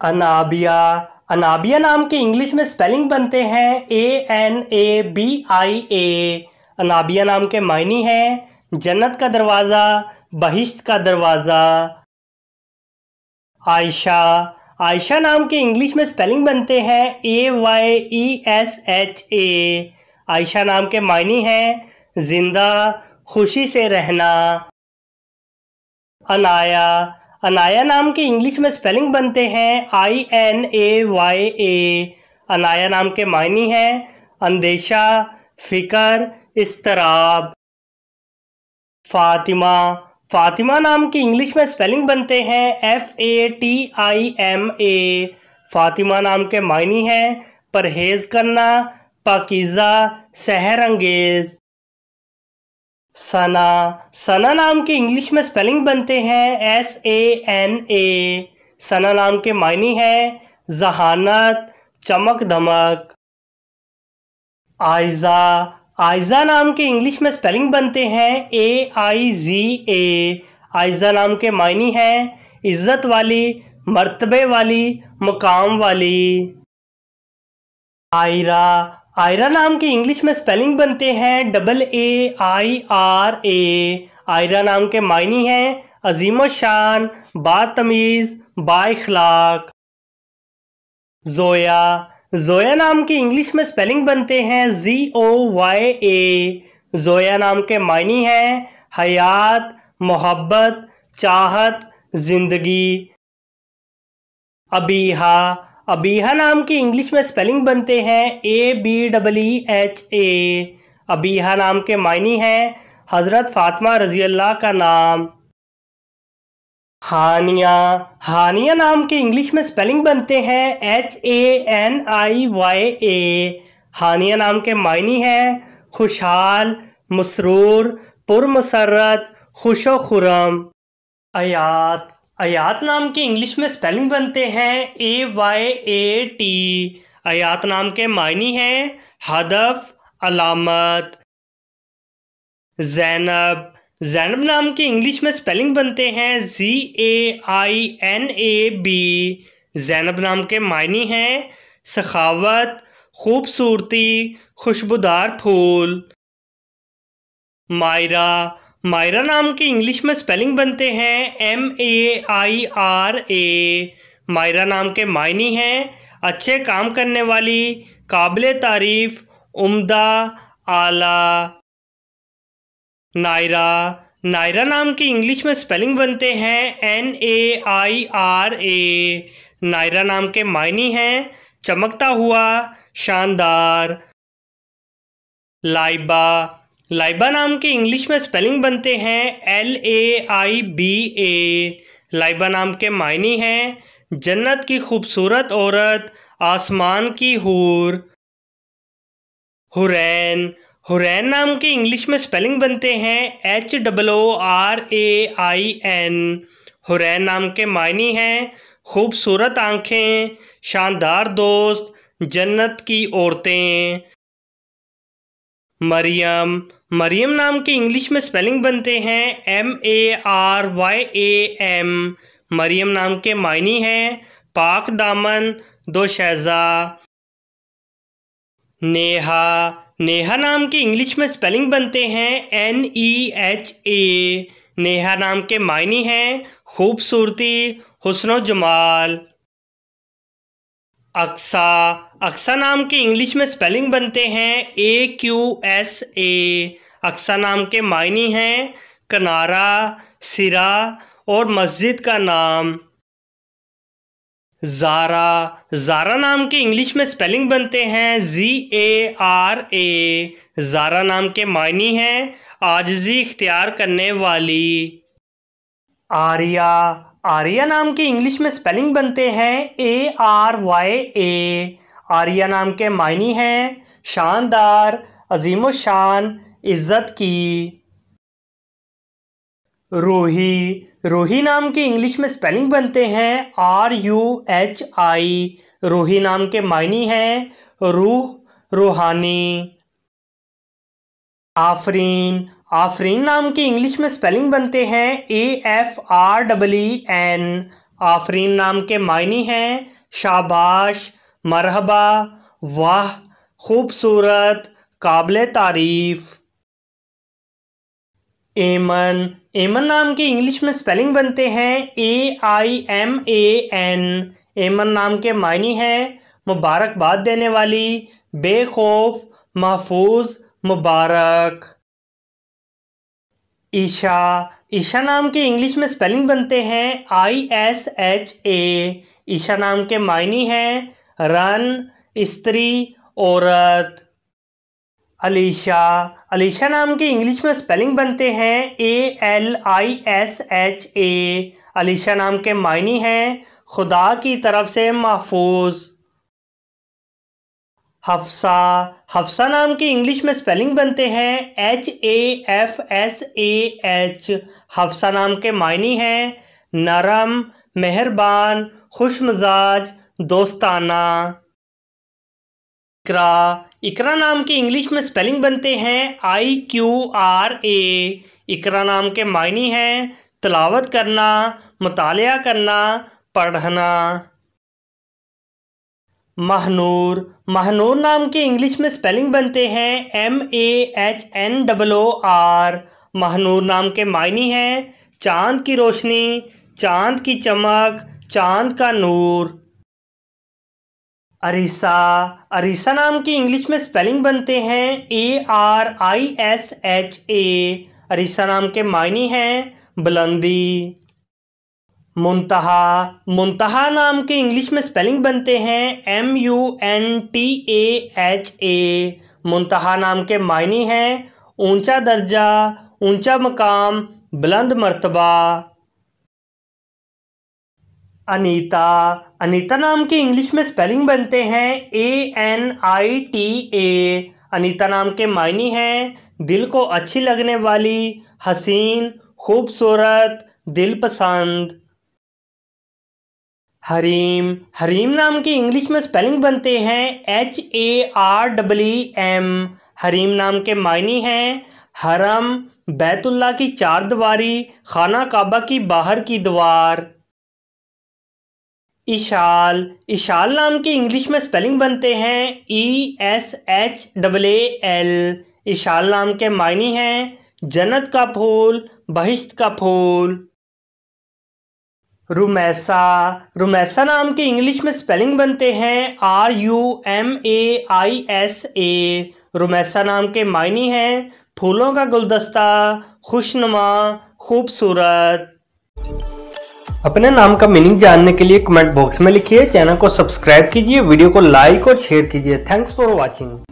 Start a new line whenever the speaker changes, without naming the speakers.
अनाबिया। अनाबिया नाम के इंग्लिश में स्पेलिंग बनते हैं ANABIA। अनाबिया नाम के मायने हैं जन्नत का दरवाज़ा, बहिश्त का दरवाज़ा। आयशा। आयशा नाम के इंग्लिश में स्पेलिंग बनते हैं AYESHA। आयशा नाम के मायने हैं जिंदा, खुशी से रहना। अनाया। अनाया नाम के इंग्लिश में स्पेलिंग बनते हैं INAYA। अनाया नाम के मायने हैं अंदेशा, फिकर, इस्तराब। फातिमा। फातिमा नाम के इंग्लिश में स्पेलिंग बनते हैं FATIMA। फातिमा नाम के मायने हैं परहेज करना, पाकीज़ा, सहर अंगेज। सना। सना नाम के इंग्लिश में स्पेलिंग बनते हैं SANA। सना नाम के मायने हैं जहानत, चमक धमक। आयज़ा। आयज़ा नाम के इंग्लिश में स्पेलिंग बनते हैं AIZA। आयज़ा नाम के मायने हैं इज़्ज़त वाली, मर्तबे वाली, मुकाम वाली। आयरा। आयरा नाम के इंग्लिश में स्पेलिंग बनते हैं AAIRA। आयरा नाम के मायने हैं अजीम शान, बातमीज़, बाइखलाक। ज़ोया। ज़ोया नाम के इंग्लिश में स्पेलिंग बनते हैं ZOYA। ज़ोया नाम के मायने हैं हयात, मोहब्बत, चाहत, जिंदगी। अबीहा। अबीहा नाम के इंग्लिश में स्पेलिंग बनते हैं ABEEHA। अबीहा नाम के मायने हैं हज़रत फ़ातिमा रज़ी अल्लाह का नाम। हानिया। हानिया नाम के इंग्लिश में स्पेलिंग बनते हैं HANIYA। हानिया नाम के मायने हैं खुशहाल, मसरूर, पुरमसरत, खुशो खुरम। आयात। आयात नाम के इंग्लिश में स्पेलिंग बनते हैं AYAT। आयात नाम के मायने हैं हदफ, अलामत। ज़ैनब। ज़ैनब नाम के इंग्लिश में स्पेलिंग बनते हैं ZAINAB। ज़ैनब नाम के मायने हैं सखावत, खूबसूरती, खुशबूदार फूल। मायरा। मायरा नाम के इंग्लिश में स्पेलिंग बनते हैं MAIRA। मायरा नाम के मायने हैं अच्छे काम करने वाली, काबिल तारीफ, उम्दा, आला। नायरा। नायरा नाम के इंग्लिश में स्पेलिंग बनते हैं NAIRA। नायरा नाम के मायने हैं चमकता हुआ, शानदार। लाइबा। लाइबा नाम के इंग्लिश में स्पेलिंग बनते हैं LAIBA। लाइबा नाम के मायने हैं जन्नत की खूबसूरत औरत, आसमान की हूर। हुरैन। हुरैन नाम के इंग्लिश में स्पेलिंग बनते हैं HOORAIN। हुरैन नाम के मायने हैं खूबसूरत आँखें, शानदार दोस्त, जन्नत की औरतें। मरियम। मरियम नाम के इंग्लिश में स्पेलिंग बनते हैं MARYAM। मरियम नाम के मायने हैं पाक दामन, दोशैज़ा। नेहा। नेहा नाम के इंग्लिश में स्पेलिंग बनते हैं NEHA। नेहा नाम के मायने हैं खूबसूरती, हुस्न जमाल। अक्सा। अक्सा नाम के इंग्लिश में स्पेलिंग बनते हैं AQSA। अक्सा नाम के मायने हैं किनारा, सिरा और मस्जिद का नाम। ज़ारा। ज़ारा नाम के इंग्लिश में स्पेलिंग बनते हैं ZARA। ज़ारा नाम के मायने हैं आजिज़ी इख्तियार करने वाली। आर्या। आर्या नाम के इंग्लिश में स्पेलिंग बनते हैं ARYA। आर्या नाम के मायने हैं शानदार, अजीम शान, इज़्ज़त की। रूही। रूही नाम के इंग्लिश में स्पेलिंग बनते हैं RUHI। रूही नाम के मायने हैं रूह, रूहानी। आफरीन। आफरीन नाम के इंग्लिश में स्पेलिंग बनते हैं AFREEN। आफरीन नाम के मायने हैं शाबाश, मरहबा, वाह, खूबसूरत, काबिल तारीफ। एमन, एमन नाम के इंग्लिश में स्पेलिंग बनते हैं AIMAN। एमन नाम के मायने हैं मुबारकबाद देने वाली, बेखौफ, महफूज, मुबारक। ईशा, ईशा नाम के इंग्लिश में स्पेलिंग बनते हैं ISHA। ईशा नाम के मायने हैं रन, स्त्री, औरत। अलीशा, अलीशा नाम के इंग्लिश में स्पेलिंग बनते हैं ALISHA। अलीशा नाम के मायने हैं खुदा की तरफ से महफूज। हफ्सा, हफ्सा नाम के इंग्लिश में स्पेलिंग बनते हैं HAFSAH। हफ्सा नाम के मायने हैं नरम, मेहरबान, खुशमिजाज, दोस्ताना। इकरा, इकरा नाम के इंग्लिश में स्पेलिंग बनते हैं IQRA। इकरा नाम के मायने हैं तिलावत करना, मुतालिया करना, पढ़ना। महनूर, महनूर नाम के इंग्लिश में स्पेलिंग बनते हैं MAHNOOR। महनूर नाम के मायने हैं चांद की रोशनी, चांद की चमक, चांद का नूर। अरीसा, अरीसा नाम की इंग्लिश में स्पेलिंग बनते हैं ARISHA। अरीसा नाम के मायने हैं बुलंदी। मुंतहा, मुंतहा नाम के इंग्लिश में स्पेलिंग बनते हैं MUNTAHA। मुंतहा नाम के मायने हैं ऊंचा दर्जा, ऊंचा मकाम, बुलंद मर्तबा। अनीता, अनीता नाम के इंग्लिश में स्पेलिंग बनते हैं ANITA। अनीता नाम के मायने हैं दिल को अच्छी लगने वाली, हसीन, खूबसूरत, दिल पसंद। हरीम, हरीम नाम के इंग्लिश में स्पेलिंग बनते हैं HAREM। हरीम नाम के मायने हैं हरम, बैतुल्ला की चार दीवारी, खाना काबा की बाहर की दीवार। इशाल, इशाल नाम के इंग्लिश में स्पेलिंग बनते हैं ESHAAL। इशाल नाम के मायने हैं जन्नत का फूल, बहिश्त का फूल। रुमैसा, रुमैसा नाम के इंग्लिश में स्पेलिंग बनते हैं RUMAISA। रुमैसा नाम के मायने हैं फूलों का गुलदस्ता, खुशनुमा, खूबसूरत। अपने नाम का मीनिंग जानने के लिए कमेंट बॉक्स में लिखिए। चैनल को सब्सक्राइब कीजिए, वीडियो को लाइक और शेयर कीजिए। Thanks for watching.